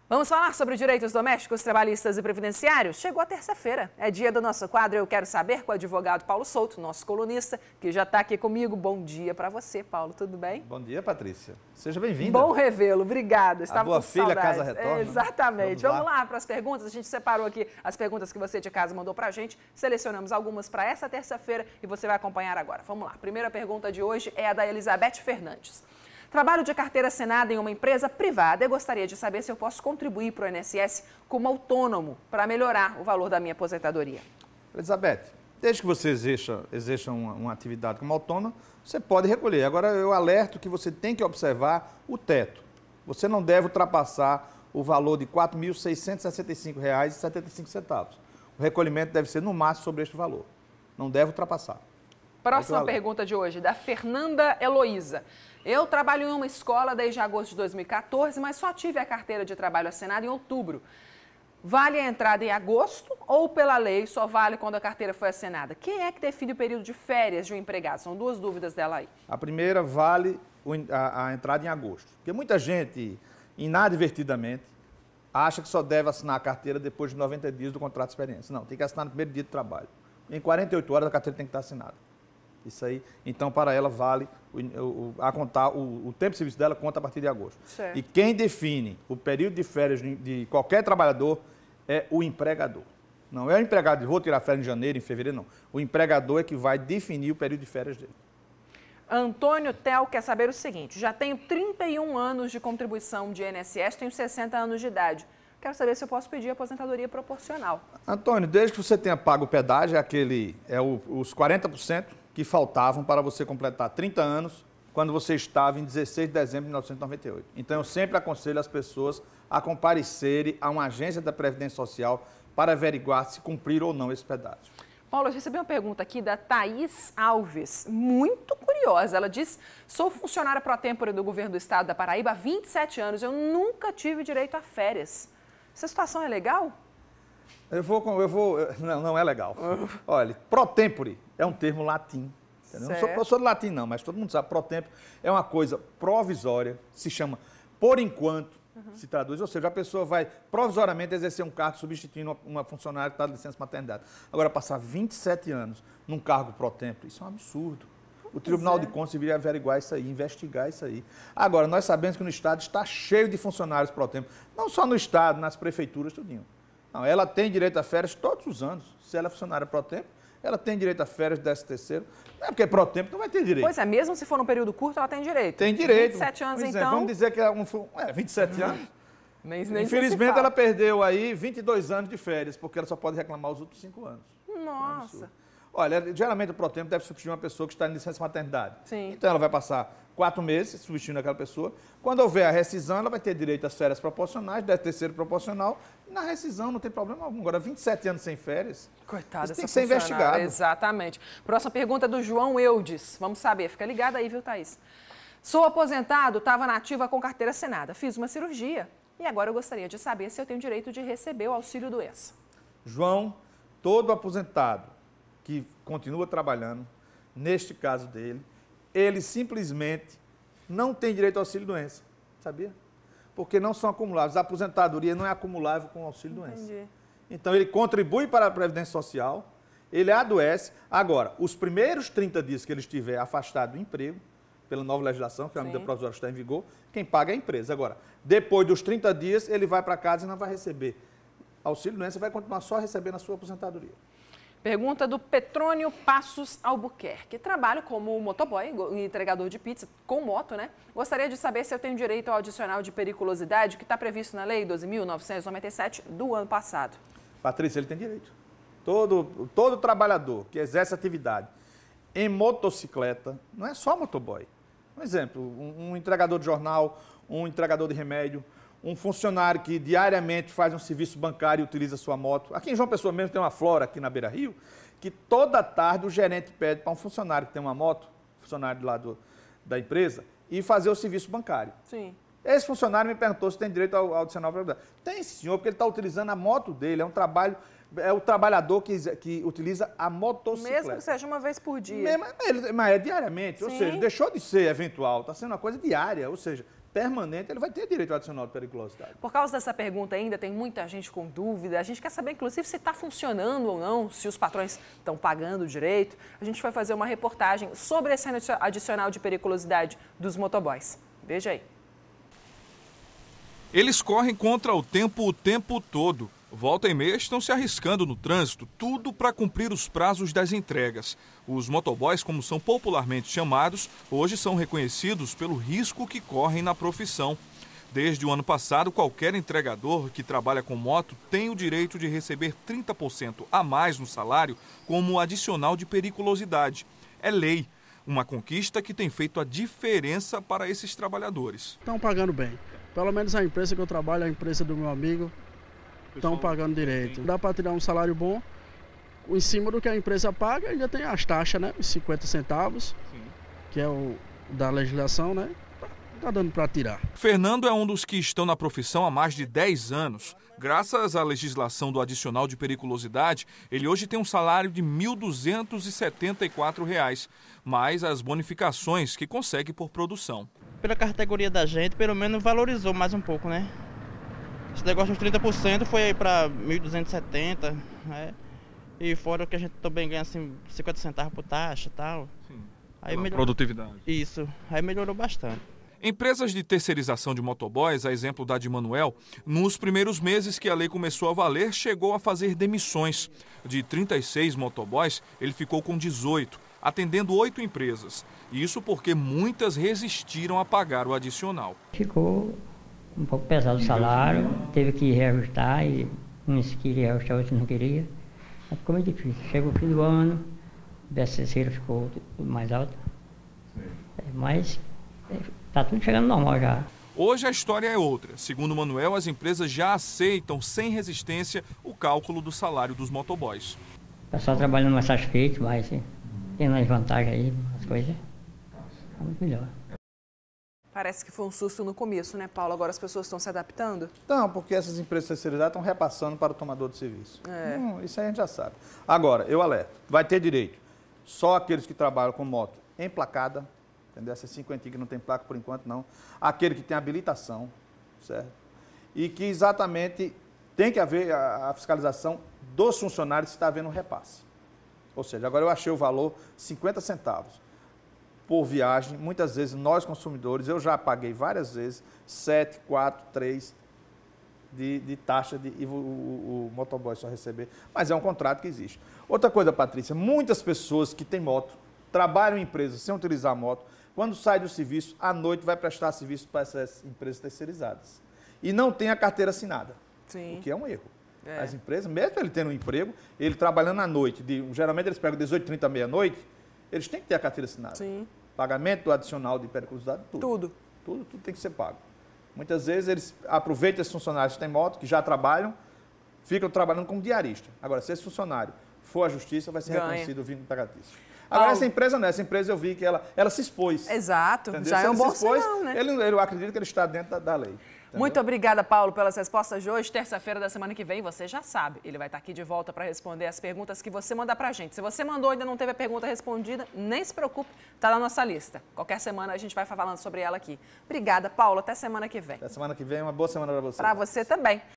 Vamos falar sobre direitos domésticos, trabalhistas e previdenciários? Chegou a terça-feira, é dia do nosso quadro Eu Quero Saber, com o advogado Paulo Souto, nosso colunista, que já está aqui comigo. Bom dia para você, Paulo, tudo bem? Bom dia, Patrícia. Seja bem-vinda. Bom revê-lo, obrigada. A boa filha, casa retorna. Exatamente. Vamos lá para as perguntas. A gente separou aqui as perguntas que você de casa mandou para a gente. Selecionamos algumas para essa terça-feira e você vai acompanhar agora. Vamos lá. A primeira pergunta de hoje é a da Elizabeth Fernandes. Trabalho de carteira assinada em uma empresa privada e gostaria de saber se eu posso contribuir para o INSS como autônomo para melhorar o valor da minha aposentadoria. Elizabeth, desde que você exerça uma atividade como autônomo, você pode recolher. Agora, eu alerto que você tem que observar o teto. Você não deve ultrapassar o valor de R$ 4.665,75. O recolhimento deve ser no máximo sobre este valor. Não deve ultrapassar. Próxima pergunta de hoje, da Fernanda Heloísa. Eu trabalho em uma escola desde agosto de 2014, mas só tive a carteira de trabalho assinada em outubro. Vale a entrada em agosto ou, pela lei, só vale quando a carteira foi assinada? Quem é que define o período de férias de um empregado? São duas dúvidas dela aí. A primeira vale a entrada em agosto. Porque muita gente, inadvertidamente, acha que só deve assinar a carteira depois de 90 dias do contrato de experiência. Não, tem que assinar no primeiro dia de trabalho. Em 48 horas a carteira tem que estar assinada. Isso aí, então, para ela vale a contar, o tempo de serviço dela conta a partir de agosto. Certo. E quem define o período de férias de qualquer trabalhador é o empregador. Não é o empregado de vou tirar férias em janeiro, em fevereiro, não. O empregador é que vai definir o período de férias dele. Antônio Tel quer saber o seguinte: já tenho 31 anos de contribuição de INSS, tenho 60 anos de idade. Quero saber se eu posso pedir aposentadoria proporcional. Antônio, desde que você tenha pago o pedágio, os 40% que faltavam para você completar 30 anos, quando você estava em 16 de dezembro de 1998. Então, eu sempre aconselho as pessoas a comparecerem a uma agência da Previdência Social para averiguar se cumprir ou não esse pedágio. Paulo, eu recebi uma pergunta aqui da Thaís Alves, muito curiosa. Ela diz: sou funcionária pro tempore do governo do estado da Paraíba há 27 anos, eu nunca tive direito a férias. Essa situação é legal? Não é legal. Olha, pro tempore é um termo latim. Não sou professor de latim não, mas todo mundo sabe, pro tempore é uma coisa provisória, se chama por enquanto, se traduz, ou seja, a pessoa vai provisoriamente exercer um cargo substituindo uma funcionária que está de licença maternidade. Agora, passar 27 anos num cargo pro tempore, isso é um absurdo. O Tribunal de Contas deveria averiguar isso aí, investigar isso aí. Agora, nós sabemos que no Estado está cheio de funcionários pro tempore, não só no Estado, nas prefeituras, tudinho. Não, ela tem direito a férias todos os anos. Se ela é funcionária pro tempore, ela tem direito a férias de 13º. Não é porque é pro tempore, não vai ter direito. Pois é, mesmo se for num período curto, ela tem direito. Tem direito. 27 anos, pois então... Vamos dizer que é 27 anos. Nem Infelizmente, ela perdeu aí 22 anos de férias, porque ela só pode reclamar os outros 5 anos. Nossa. Olha, geralmente o pro tempore deve substituir uma pessoa que está em licença maternidade. Sim. Então ela vai passar 4 meses substituindo aquela pessoa. Quando houver a rescisão, ela vai ter direito às férias proporcionais, 13º proporcional. E na rescisão não tem problema algum. Agora, 27 anos sem férias, coitada, tem que ser investigado. Exatamente. Próxima pergunta é do João Eudes. Vamos saber, fica ligada aí, viu, Thaís? Sou aposentado, estava na ativa com carteira assinada. Fiz uma cirurgia e agora eu gostaria de saber se eu tenho direito de receber o auxílio-doença. João, todo aposentado que continua trabalhando, neste caso dele, ele simplesmente não tem direito ao auxílio-doença, sabia? Porque não são acumuláveis. A aposentadoria não é acumulável com o auxílio-doença. Então, ele contribui para a Previdência Social, ele adoece. Agora, os primeiros 30 dias que ele estiver afastado do emprego, pela nova legislação, que é a medida provisória que está em vigor, quem paga é a empresa. Agora, depois dos 30 dias, ele vai para casa e não vai receber auxílio-doença, vai continuar só recebendo a sua aposentadoria. Pergunta do Petrônio Passos Albuquerque. Trabalho como motoboy, entregador de pizza, com moto, né? Gostaria de saber se eu tenho direito ao adicional de periculosidade que está previsto na Lei 12.997 do ano passado. Patrícia, ele tem direito. Todo trabalhador que exerce atividade em motocicleta, não é só motoboy. Um exemplo, um entregador de jornal, um entregador de remédio, um funcionário que diariamente faz um serviço bancário e utiliza sua moto. Aqui em João Pessoa mesmo tem uma Flora, aqui na Beira Rio, que toda tarde o gerente pede para um funcionário que tem uma moto, funcionário lá da empresa, ir fazer o serviço bancário. Sim. Esse funcionário me perguntou se tem direito ao adicional para previdência. Tem, senhor, porque ele está utilizando a moto dele, é o trabalhador que utiliza a motocicleta. Mesmo que seja uma vez por dia. Mas é diariamente, ou Sim. seja, deixou de ser eventual, está sendo uma coisa diária, ou seja, permanente, ele vai ter direito ao adicional de periculosidade. Por causa dessa pergunta ainda, tem muita gente com dúvida. A gente quer saber, inclusive, se está funcionando ou não, se os patrões estão pagando direito. A gente vai fazer uma reportagem sobre esse adicional de periculosidade dos motoboys. Veja aí. Eles correm contra o tempo todo. Volta e meia estão se arriscando no trânsito, tudo para cumprir os prazos das entregas. Os motoboys, como são popularmente chamados, hoje são reconhecidos pelo risco que correm na profissão. Desde o ano passado, qualquer entregador que trabalha com moto tem o direito de receber 30% a mais no salário como adicional de periculosidade. É lei, uma conquista que tem feito a diferença para esses trabalhadores. Estão pagando bem. Pelo menos a empresa que eu trabalho, a empresa do meu amigo, estão pagando direito. Dá para tirar um salário bom, em cima do que a empresa paga, ainda tem as taxas, né? Os 50 centavos, que é o da legislação, né? Tá dando para tirar. Fernando é um dos que estão na profissão há mais de 10 anos. Graças à legislação do adicional de periculosidade, ele hoje tem um salário de R$ 1.274, mais as bonificações que consegue por produção. Pela categoria da gente, pelo menos valorizou mais um pouco, né? Esse negócio dos 30% foi para 1.270, né? E fora que a gente também ganha assim 50 centavos por taxa e tal. Sim. Aí Produtividade. Isso, aí melhorou bastante. Empresas de terceirização de motoboys, a exemplo da de Manuel, nos primeiros meses que a lei começou a valer, chegou a fazer demissões. De 36 motoboys, ele ficou com 18, atendendo 8 empresas. Isso porque muitas resistiram a pagar o adicional. Ficou um pouco pesado o salário, teve que reajustar, e uns queriam reajustar, outros não queriam. Mas ficou muito difícil. Chegou o fim do ano, o BSC ficou mais alto. Mas está tudo chegando normal já. Hoje a história é outra. Segundo Manuel, as empresas já aceitam sem resistência o cálculo do salário dos motoboys. O pessoal trabalhando mais satisfeito, mas tendo as vantagens aí, as coisas, é muito melhor. Parece que foi um susto no começo, né, Paulo? Agora as pessoas estão se adaptando? Não, porque essas empresas terceirizadas estão repassando para o tomador de serviço. Isso aí a gente já sabe. Agora, eu alerto, vai ter direito só aqueles que trabalham com moto emplacada, entendeu? Essa 50 que não tem placa por enquanto, não. Aquele que tem habilitação, certo? E que exatamente tem que haver a fiscalização dos funcionários se está havendo um repasse. Ou seja, agora eu achei o valor 50 centavos por viagem. Muitas vezes nós consumidores, eu já paguei várias vezes 7, 4, 3 de taxa e o motoboy só receber. Mas é um contrato que existe. Outra coisa, Patrícia, muitas pessoas que têm moto, trabalham em empresas sem utilizar a moto, quando sai do serviço, à noite vai prestar serviço para essas empresas terceirizadas. E não tem a carteira assinada, Sim. O que é um erro. As empresas, mesmo ele tendo um emprego, ele trabalhando à noite, geralmente eles pegam 18h30 à meia-noite, eles têm que ter a carteira assinada. Sim. Pagamento do adicional de periculosidade, tudo. Tudo tem que ser pago. Muitas vezes eles aproveitam esses funcionários que têm moto, que já trabalham, ficam trabalhando como diarista. Agora, se esse funcionário for à justiça, vai ser reconhecido vindo pagatício. Agora, essa empresa não, essa empresa eu vi que ela se expôs. Exato, entendeu? já é um bom sinal, né? Eu acredito que ele está dentro da lei. Entendeu? Muito obrigada, Paulo, pelas respostas de hoje. Terça-feira da semana que vem, você já sabe, ele vai estar aqui de volta para responder as perguntas que você mandar para a gente. Se você mandou e ainda não teve a pergunta respondida, nem se preocupe, está na nossa lista. Qualquer semana a gente vai falando sobre ela aqui. Obrigada, Paulo. Até semana que vem. Até semana que vem, uma boa semana para você. Para você também.